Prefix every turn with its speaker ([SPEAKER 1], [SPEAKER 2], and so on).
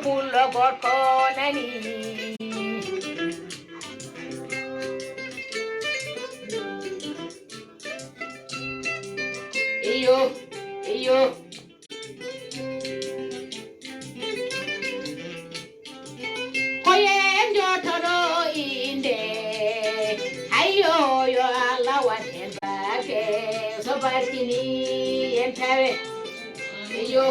[SPEAKER 1] pullo gorko nani iyo iyo koyen jotoɗo inde hayyo yo Allah waten bake so barkini en tawe iyo